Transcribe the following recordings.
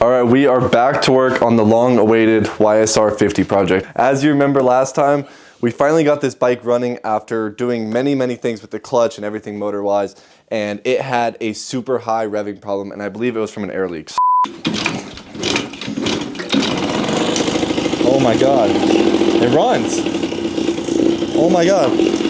All right, we are back to work on the long-awaited YSR50 project. As you remember last time, we finally got this bike running after doing many things with the clutch and everything motor-wise, and it had a super high revving problem, and I believe it was from an air leak. Oh my God, it runs. Oh my God.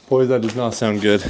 Boys, that does not sound good.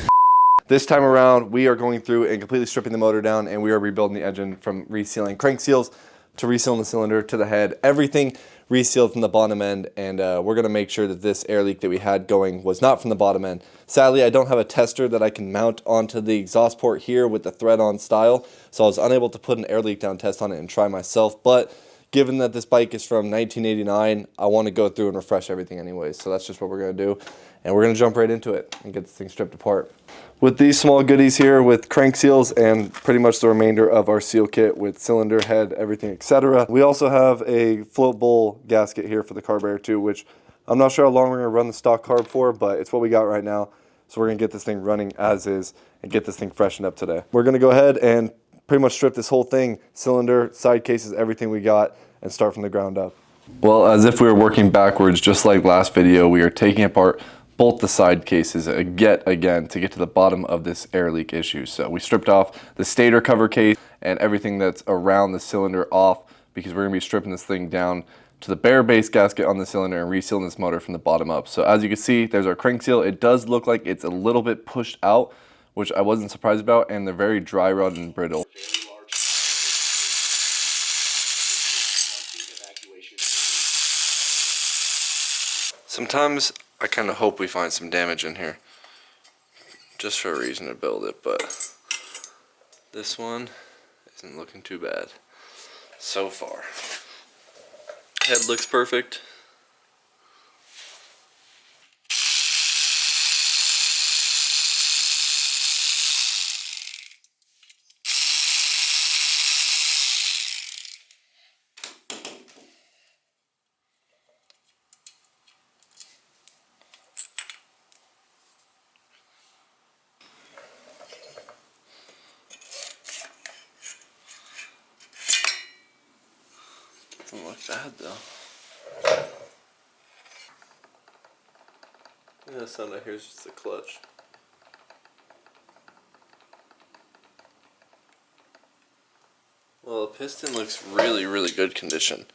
This time around, we are going through and completely stripping the motor down, and we are rebuilding the engine from resealing crank seals to resealing the cylinder to the head, everything resealed from the bottom end, and we're gonna make sure that this air leak that we had going was not from the bottom end. Sadly, I don't have a tester that I can mount onto the exhaust port here with the thread-on style, so I was unable to put an air leak down test on it and try myself, but given that this bike is from 1989, I want to go through and refresh everything anyways, so that's just what we're gonna do, and we're gonna jump right into it and get this thing stripped apart. With these small goodies here with crank seals and pretty much the remainder of our seal kit with cylinder, head, everything, etc. We also have a float bowl gasket here for the carburetor too, which I'm not sure how long we're going to run the stock carb for, but it's what we got right now. So we're going to get this thing running as is and get this thing freshened up today. We're going to go ahead and pretty much strip this whole thing, cylinder, side cases, everything we got, and start from the ground up. Well, as if we were working backwards, just like last video, we are taking apart both the side cases yet again to get to the bottom of this air leak issue. So we stripped off the stator cover case and everything that's around the cylinder off, because we're gonna be stripping this thing down to the bare base gasket on the cylinder and resealing this motor from the bottom up. So as you can see, there's our crank seal. It does look like it's a little bit pushed out, which I wasn't surprised about, and they're very dry rotted and brittle. Sometimes I kind of hope we find some damage in here, just for a reason to build it, but this one isn't looking too bad so far. Head looks perfect. Doesn't look bad though. I think that sound I hear is just the clutch. Well, the piston looks really good condition.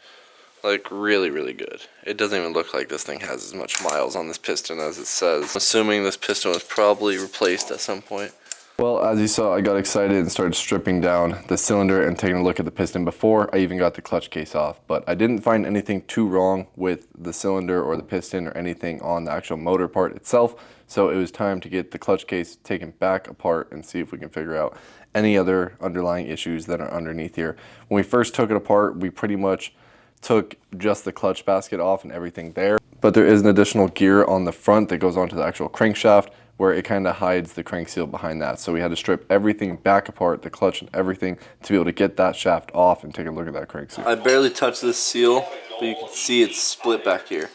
Like really good. It doesn't even look like this thing has as much miles on this piston as it says. I'm assuming this piston was probably replaced at some point. Well, as you saw, I got excited and started stripping down the cylinder and taking a look at the piston before I even got the clutch case off. But I didn't find anything too wrong with the cylinder or the piston or anything on the actual motor part itself. So it was time to get the clutch case taken back apart and see if we can figure out any other underlying issues that are underneath here. When we first took it apart, we pretty much took just the clutch basket off and everything there. But there is an additional gear on the front that goes onto the actual crankshaft, where it kind of hides the crank seal behind that. So we had to strip everything back apart, the clutch and everything, to be able to get that shaft off and take a look at that crank seal. I barely touched this seal, but you can see it's split back here.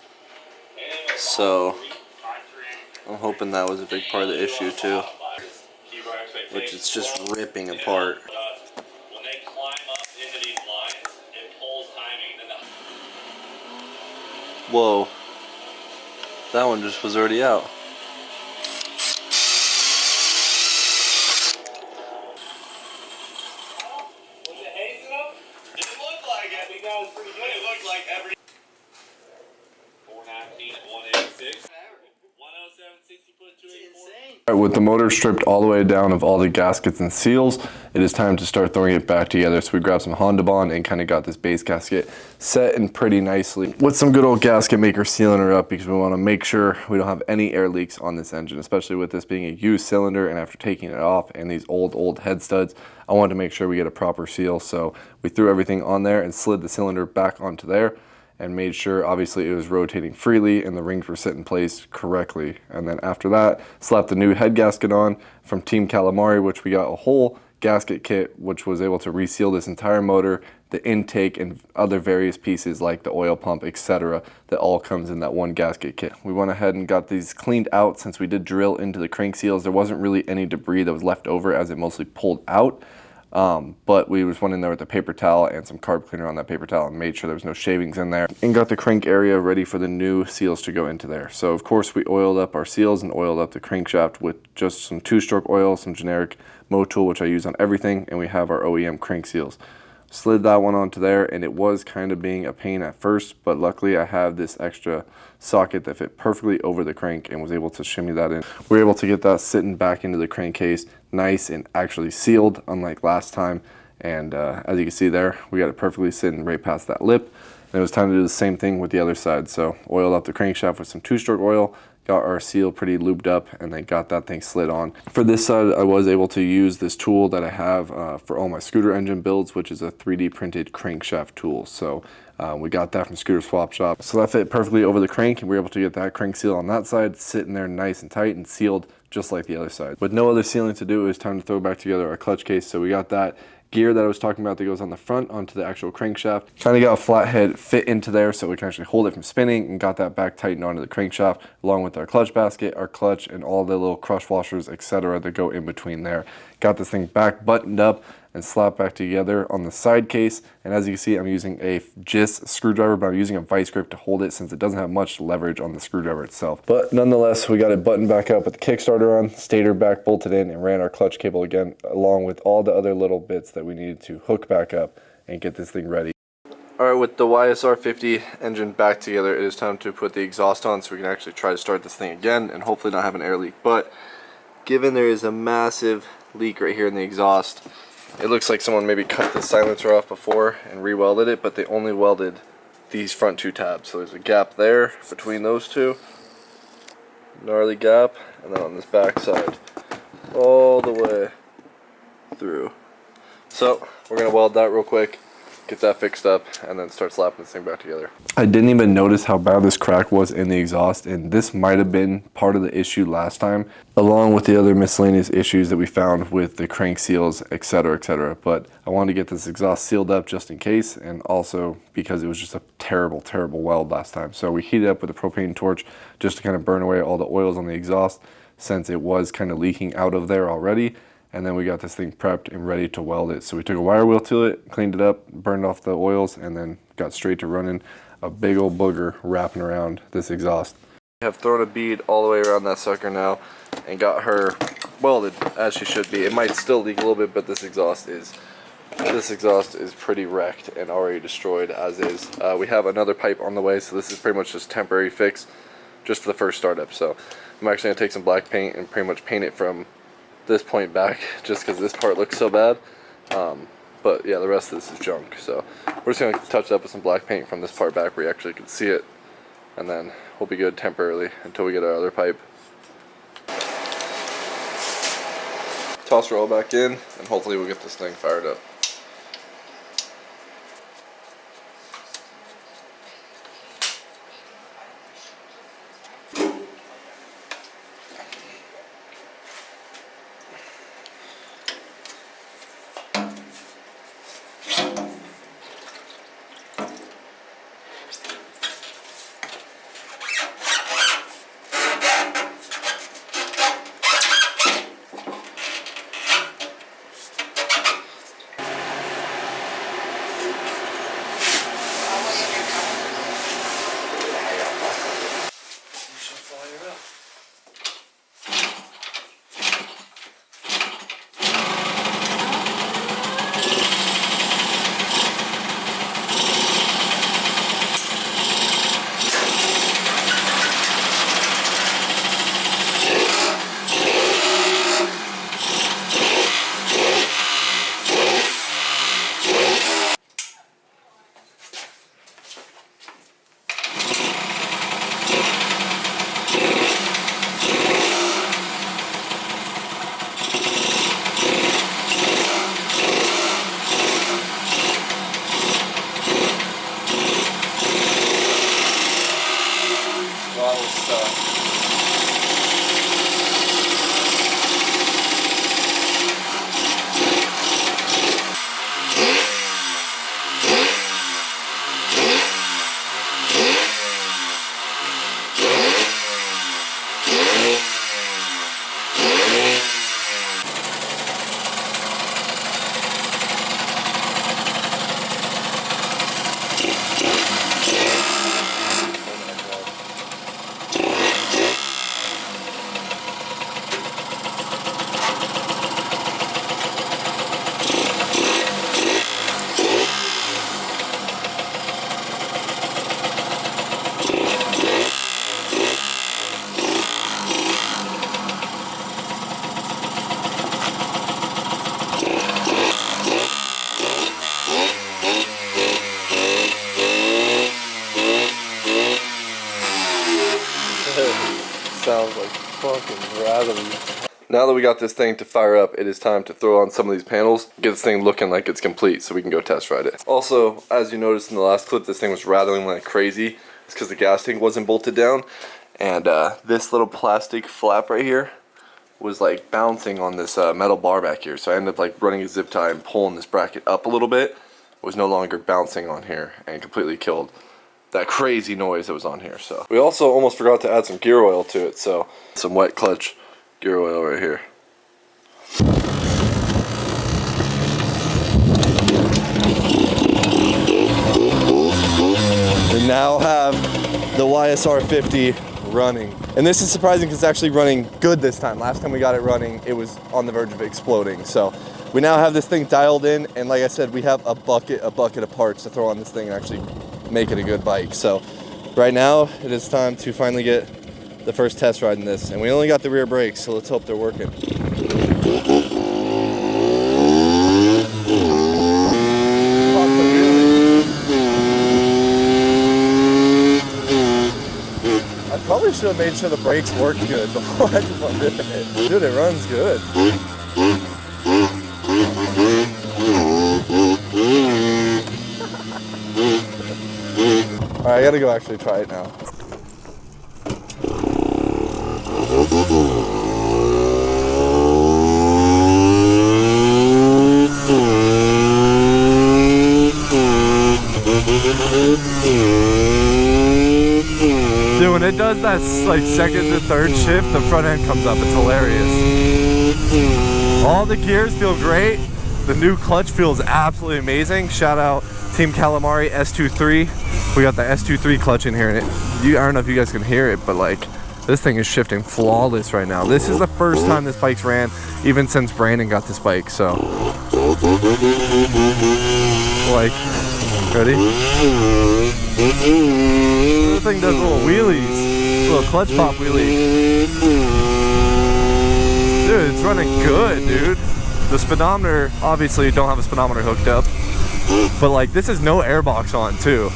So I'm hoping that was a big part of the issue too, which it's just ripping apart. Whoa, that one just was already out. With the motor stripped all the way down of all the gaskets and seals, it is time to start throwing it back together. So we grabbed some Honda Bond and kind of got this base gasket set in pretty nicely with some good old gasket maker sealing her up, because we want to make sure we don't have any air leaks on this engine, especially with this being a used cylinder. And after taking it off and these old head studs, I wanted to make sure we get a proper seal. So we threw everything on there and slid the cylinder back onto there, and made sure obviously it was rotating freely and the rings were set in place correctly. And then after that, slapped the new head gasket on from Team Calamari, which we got a whole gasket kit, which was able to reseal this entire motor, the intake, and other various pieces like the oil pump, etc. that all comes in that one gasket kit. We went ahead and got these cleaned out since we did drill into the crank seals. There wasn't really any debris that was left over as it mostly pulled out. But we just went in there with a paper towel and some carb cleaner on that paper towel and made sure there was no shavings in there, and got the crank area ready for the new seals to go into there. So of course we oiled up our seals and oiled up the crankshaft with just some 2-stroke oil, some generic Motul, which I use on everything, and we have our OEM crank seals. Slid that one onto there, and it was kind of being a pain at first, but luckily I have this extra socket that fit perfectly over the crank and was able to shimmy that in. We were able to get that sitting back into the crankcase nice and actually sealed, unlike last time. And as you can see there, we got it perfectly sitting right past that lip. And it was time to do the same thing with the other side. So oiled up the crankshaft with some 2-stroke oil, got our seal pretty lubed up, and then got that thing slid on. For this side, I was able to use this tool that I have for all my scooter engine builds, which is a 3D printed crankshaft tool. So we got that from Scooter Swap Shop. So that fit perfectly over the crank, and we were able to get that crank seal on that side sitting there nice and tight and sealed just like the other side. With no other sealing to do, it was time to throw back together our clutch case. So we got that gear that I was talking about that goes on the front onto the actual crankshaft. Kind of got a flathead fit into there so we can actually hold it from spinning, and got that back tightened onto the crankshaft along with our clutch basket, our clutch, and all the little crush washers, etc. that go in between there. Got this thing back buttoned up and slapped back together on the side case. And as you can see, I'm using a JIS screwdriver, but I'm using a vice grip to hold it since it doesn't have much leverage on the screwdriver itself. But nonetheless, we got it buttoned back up with the Kickstarter on, stator back bolted in, and ran our clutch cable again, along with all the other little bits that we needed to hook back up and get this thing ready. Alright, with the YSR50 engine back together, it is time to put the exhaust on so we can actually try to start this thing again and hopefully not have an air leak. But given there is a massive leak right here in the exhaust, it looks like someone maybe cut the silencer off before and re-welded it, but they only welded these front 2 tabs. So there's a gap there between those two, gnarly gap, and then on this back side all the way through. So we're gonna weld that real quick, get that fixed up, and then start slapping this thing back together. I didn't even notice how bad this crack was in the exhaust, and this might have been part of the issue last time, along with the other miscellaneous issues that we found with the crank seals, etc., etc. But I wanted to get this exhaust sealed up just in case, and also because it was just a terrible, terrible weld last time. So we heated up with a propane torch just to kind of burn away all the oils on the exhaust, since it was kind of leaking out of there already. And then we got this thing prepped and ready to weld it. So we took a wire wheel to it, cleaned it up, burned off the oils, and then got straight to running a big old booger wrapping around this exhaust. I have thrown a bead all the way around that sucker now and got her welded as she should be. It might still leak a little bit, but this exhaust is pretty wrecked and already destroyed as is. We have another pipe on the way, so this is pretty much just temporary fix just for the first startup. So I'm actually gonna take some black paint and pretty much paint it from this point back, just because this part looks so bad. But yeah, the rest of this is junk. So we're just gonna touch it up with some black paint from this part back where you actually can see it, and then we'll be good temporarily until we get our other pipe. Toss her all back in, and hopefully we'll get this thing fired up. rattling. Now that we got this thing to fire up, it is time to throw on some of these panels, get this thing looking like it's complete so we can go test ride it. Also, as you noticed in the last clip, this thing was rattling like crazy. It's because the gas tank wasn't bolted down. And this little plastic flap right here was like bouncing on this metal bar back here. So I ended up like running a zip tie and pulling this bracket up a little bit. It was no longer bouncing on here and completely killed that crazy noise that was on here. So we also almost forgot to add some gear oil to it. So some wet clutch gear oil right here. We now have the YSR50 running. And this is surprising because it's actually running good this time. Last time we got it running, it was on the verge of exploding. So we now have this thing dialed in, and like I said, we have a bucket of parts to throw on this thing and actually make it a good bike. So right now, it is time to finally get the first test ride in this. And we only got the rear brakes, so let's hope they're working. Probably should have made sure the brakes work good before I just went ripping it. Dude, it runs good. Alright, I gotta go actually try it now. Dude, when it does that like second to third shift, the front end comes up. It's hilarious. All the gears feel great. The new clutch feels absolutely amazing. Shout out Team Calamari S23. We got the S23 clutch in here, and I don't know if you guys can hear it, but like this thing is shifting flawless right now. This is the first time this bike's ran even since Brandon got this bike. So like, ready? This thing does little wheelies, little clutch pop wheelie. Dude, it's running good, dude. The speedometer, obviously don't have a speedometer hooked up, but like this is no airbox on too.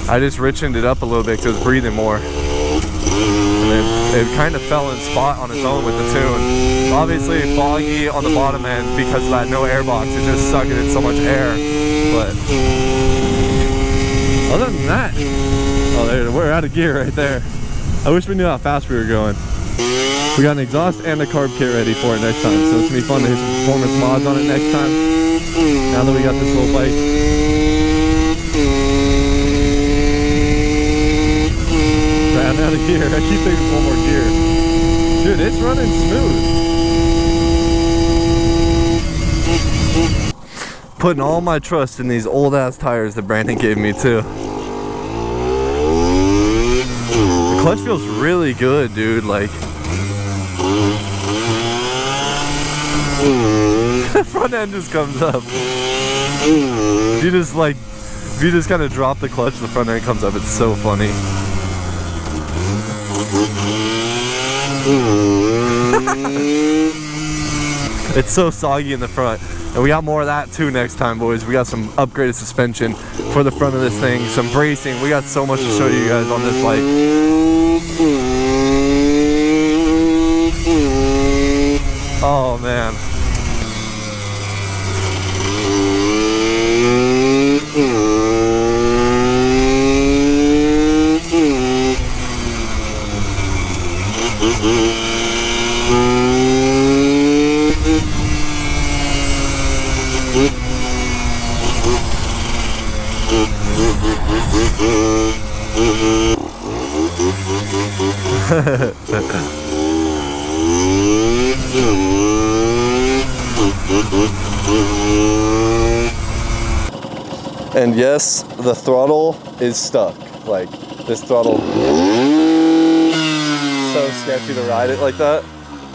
I just richened it up a little bit because it was breathing more. And it kind of fell in spot on its own with the tune. Obviously foggy on the bottom end because of that no airbox. It's just sucking in so much air. But other than that, oh, there, we're out of gear right there. I wish we knew how fast we were going. We got an exhaust and a carb kit ready for it next time, so it's gonna be fun to hit some performance mods on it next time. Now that we got this little bike. I'm out of gear. I keep thinking one more gear. Dude, it's running smooth. Putting all my trust in these old ass tires that Brandon gave me too. The clutch feels really good, dude. Like the front end just comes up. You just like, if you just kind of drop the clutch, the front end comes up. It's so funny. It's so soggy in the front, and we got more of that too next time, boys. We got some upgraded suspension for the front of this thing, some bracing. We got so much to show you guys on this bike. Oh man. And yes, the throttle is stuck. Like, this throttle, so sketchy to ride it like that.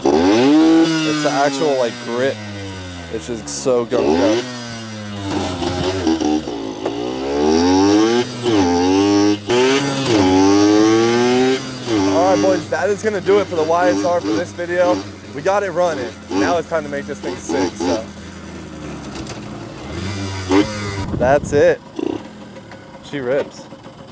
It's the actual like grip. It's just so gunked up. Alright boys, that is gonna do it for the YSR for this video. We got it running. Now it's time to make this thing sick, so. That's it. She rips.